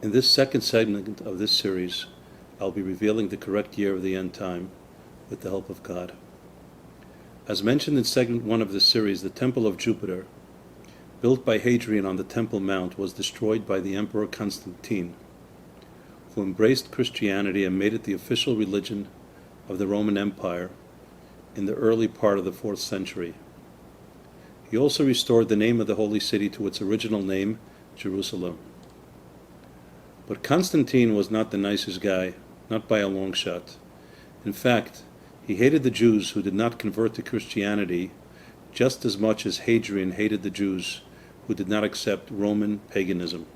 In this second segment of this series, I'll be revealing the correct year of the end time with the help of God. As mentioned in segment 1 of this series, the Temple of Jupiter, built by Hadrian on the Temple Mount, was destroyed by the Emperor Constantine, who embraced Christianity and made it the official religion of the Roman Empire in the early part of the 4th century. He also restored the name of the holy city to its original name, Jerusalem. But Constantine was not the nicest guy, not by a long shot. In fact, he hated the Jews who did not convert to Christianity just as much as Hadrian hated the Jews who did not accept Roman paganism.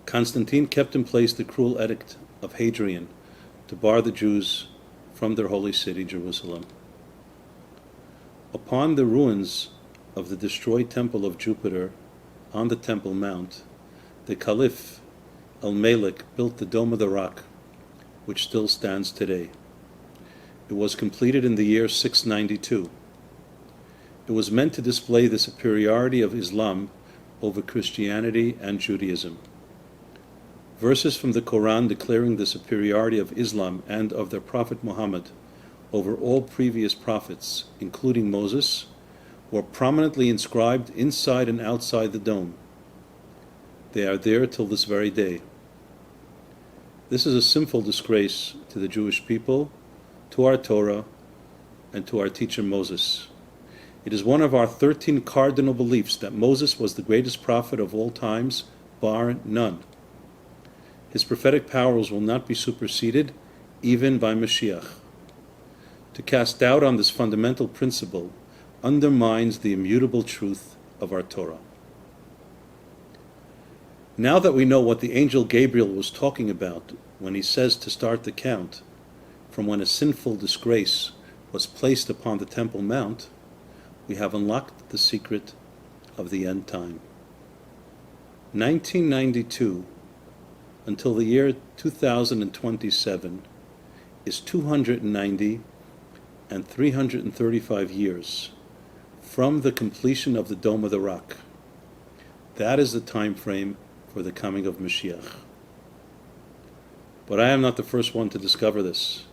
Constantine kept in place the cruel edict of Hadrian to bar the Jews from their holy city, Jerusalem. Upon the ruins of the destroyed Temple of Jupiter on the Temple Mount, the Caliph al-Malik built the Dome of the Rock, which still stands today. It was completed in the year 692. It was meant to display the superiority of Islam over Christianity and Judaism. Verses from the Quran declaring the superiority of Islam and of their Prophet Muhammad over all previous prophets, including Moses, were prominently inscribed inside and outside the dome. They are there till this very day. This is a sinful disgrace to the Jewish people, to our Torah, and to our teacher Moses. It is one of our 13 cardinal beliefs that Moses was the greatest prophet of all times, bar none. His prophetic powers will not be superseded, even by Mashiach. To cast doubt on this fundamental principle undermines the immutable truth of our Torah. Now that we know what the angel Gabriel was talking about when he says to start the count from when a sinful disgrace was placed upon the Temple Mount, we have unlocked the secret of the end time. 1992 until the year 2027 is 290 and 335 years from the completion of the Dome of the Rock. That is the time frame for the coming of Mashiach. But I am not the first one to discover this.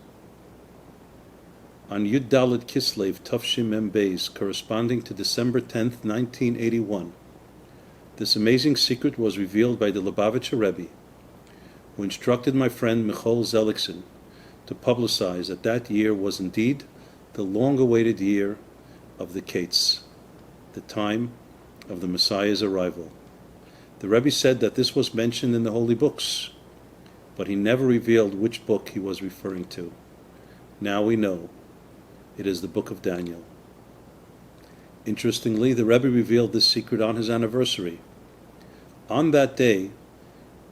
On Yud Dalet Kislev Tafshim Mem Beis, corresponding to December 10th, 1981, this amazing secret was revealed by the Lubavitcher Rebbe, who instructed my friend Michal Zelikson to publicize that that year was indeed the long-awaited year of the Kates, the time of the Messiah's arrival. The Rebbe said that this was mentioned in the holy books, but he never revealed which book he was referring to. Now we know. It is the book of Daniel. Interestingly, the Rebbe revealed this secret on his anniversary. On that day,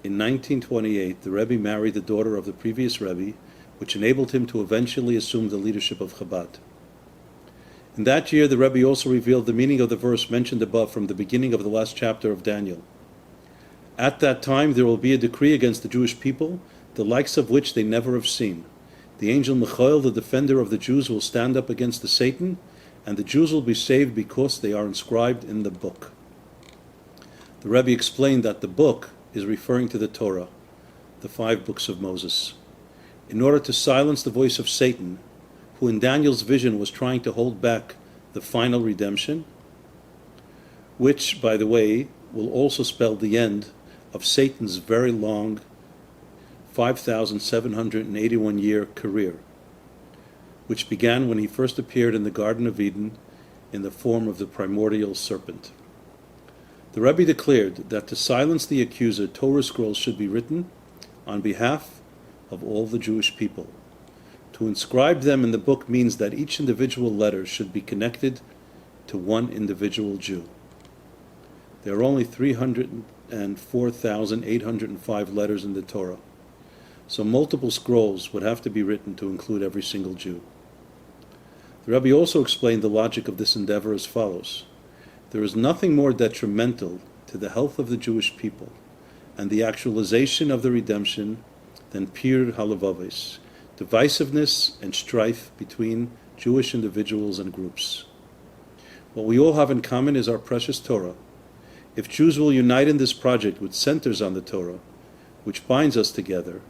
in 1928, the Rebbe married the daughter of the previous Rebbe, which enabled him to eventually assume the leadership of Chabad. In that year, the Rebbe also revealed the meaning of the verse mentioned above from the beginning of the last chapter of Daniel. At that time there will be a decree against the Jewish people, the likes of which they never have seen. The angel Michael, the defender of the Jews, will stand up against the Satan, and the Jews will be saved because they are inscribed in the book. The Rebbe explained that the book is referring to the Torah, the 5 books of Moses. In order to silence the voice of Satan, who in Daniel's vision was trying to hold back the final redemption, which, by the way, will also spell the end of Satan's very long 5,781-year career, which began when he first appeared in the Garden of Eden in the form of the primordial serpent. The Rebbe declared that to silence the accuser, Torah scrolls should be written on behalf of all the Jewish people. To inscribe them in the book means that each individual letter should be connected to one individual Jew. There are only 304,805 letters in the Torah, so multiple scrolls would have to be written to include every single Jew. The Rebbe also explained the logic of this endeavor as follows. There is nothing more detrimental to the health of the Jewish people and the actualization of the redemption than pir halavaves, divisiveness and strife between Jewish individuals and groups. What we all have in common is our precious Torah. If Jews will unite in this project which centers on the Torah, which binds us together,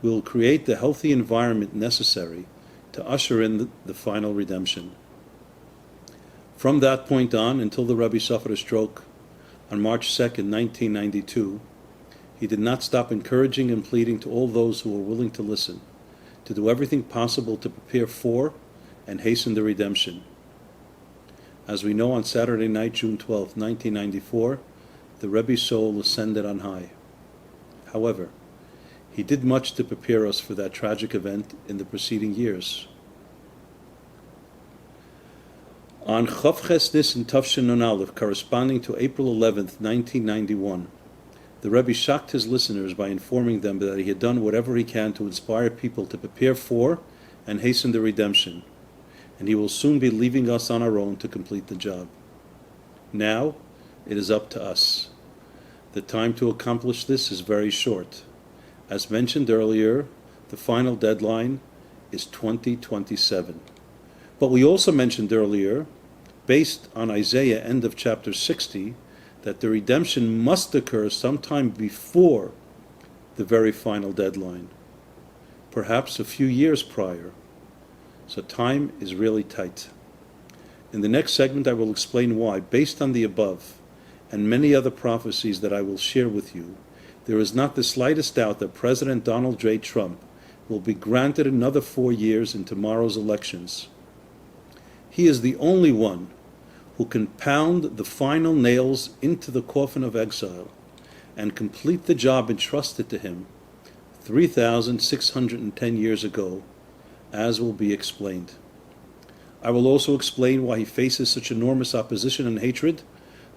we will create the healthy environment necessary to usher in the final redemption. From that point on, until the Rebbe suffered a stroke on March 2nd, 1992, he did not stop encouraging and pleading to all those who were willing to listen, to do everything possible to prepare for and hasten the redemption. As we know, on Saturday night, June 12, 1994, the Rebbe's soul ascended on high. However, he did much to prepare us for that tragic event in the preceding years. On Chof Ches Nisan Tafshin Nun Aleph, corresponding to April 11th, 1991, the Rebbe shocked his listeners by informing them that he had done whatever he can to inspire people to prepare for and hasten the redemption, and he will soon be leaving us on our own to complete the job. Now, it is up to us. The time to accomplish this is very short. As mentioned earlier, the final deadline is 2027. But we also mentioned earlier, based on Isaiah, end of chapter 60, that the redemption must occur sometime before the very final deadline, perhaps a few years prior. So time is really tight. In the next segment, I will explain why, based on the above and many other prophecies that I will share with you, there is not the slightest doubt that President Donald J. Trump will be granted another 4 years in tomorrow's elections. He is the only one who can pound the final nails into the coffin of exile and complete the job entrusted to him 3,610 years ago, as will be explained. I will also explain why he faces such enormous opposition and hatred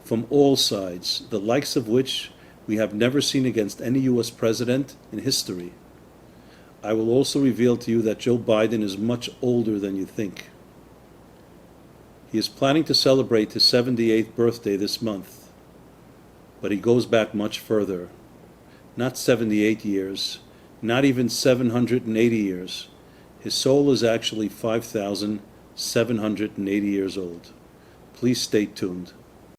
from all sides, the likes of which we have never seen against any U.S. president in history. I will also reveal to you that Joe Biden is much older than you think. He is planning to celebrate his 78th birthday this month, but he goes back much further. Not 78 years, not even 780 years. His soul is actually 5,780 years old. Please stay tuned.